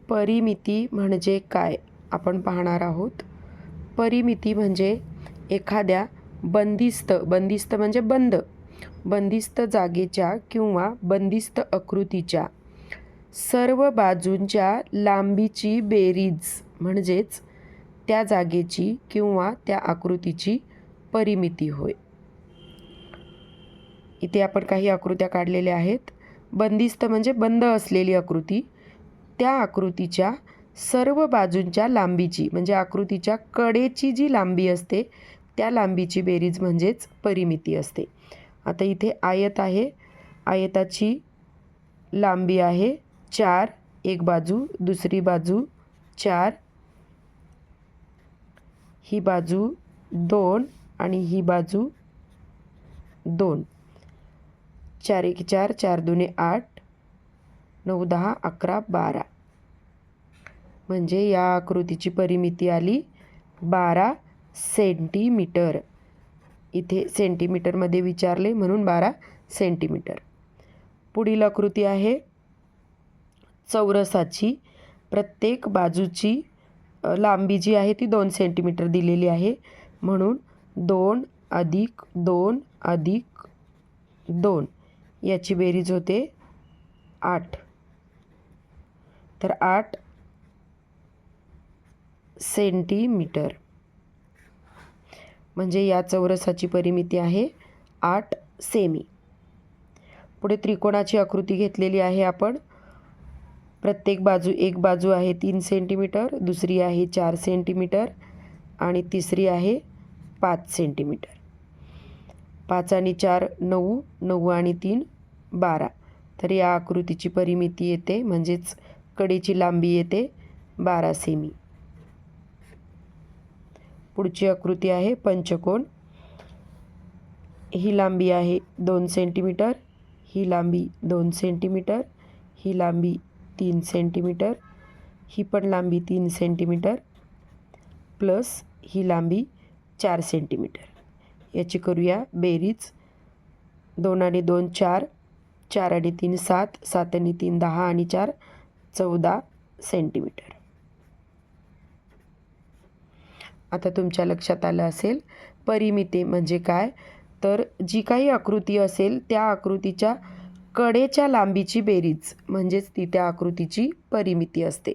परिमिती म्हणजे काय आपण पाहणार आहोत. परिमिती म्हणजे एखाद्या बंदिस्त म्हणजे बंदिस्त जागेच्या किंवा बंदिस्त आकृतीच्या सर्व बाजूंच्या लांबीची बेरीज म्हणजेच त्या जागेची किंवा त्या आकृतीची परिमिती होय. इथे आपण काही आकृत्या काढलेल्या आहेत. बंदिस्त म्हणजे बंद असलेली आकृती, त्या आकृतीच्या सर्व बाजूंच्या लांबीची म्हणजे आकृतीच्या कडेची जी लांबी असते त्या लांबीची बेरीज म्हणजेच परिमिती असते. आता इथे आयत आहे, आयताची लांबी आहे 4, एक बाजू, दुसरी बाजू 4, ही बाजू 2 आणि ही बाजू 2. 4 1 4, 4 2 8, 9 10 11 12. म्हणजे या आकृतीची परिमिती आली 12 सेंटीमीटर. इथे सेंटीमीटरमध्ये विचारले म्हणून 12 सेंटीमीटर. पुढील आकृती आहे चौरसाची. प्रत्येक बाजूची लांबी जी आहे ती 2 सेंटीमीटर दिलेली आहे, म्हणून 2 अधिक 2 अधिक 2 याची बेरीज होते 8. तर 8 सेंटीमीटर म्हणजे या चौरसाची परिमिती आहे 8 सेमी. पुढे त्रिकोणाची आकृती घेतलेली आहे आपण. प्रत्येक बाजू, एक बाजू आहे 3 सेंटीमीटर, दुसरी आहे 4 सेंटीमीटर आणि तिसरी आहे 5 सेंटीमीटर. 5 आणि 4 9, 9 आणि 3 12. तर या आकृतीची परिमिती येते म्हणजेच कडेची लांबी येते 12 सेमी. पुढची आकृती आहे पंचकोन. ही लांबी आहे 2 सेंटीमीटर, ही लांबी 2 सेंटीमीटर, ही लांबी 3 सेंटीमीटर, ही पण लांबी 3 सेंटीमीटर प्लस ही लांबी 4 सेंटीमीटर. याची करूया बेरीज. 2 आणि 2 4, 4 आणि 3 7, 7 आणि 3 10 आणि 4 14 सेंटीमीटर. आता तुमच्या लक्षात आलं असेल परिमिती म्हणजे काय. तर जी काही आकृती असेल त्या आकृतीच्या कडेच्या लांबीची बेरीज म्हणजेच ती त्या आकृतीची परिमिती असते.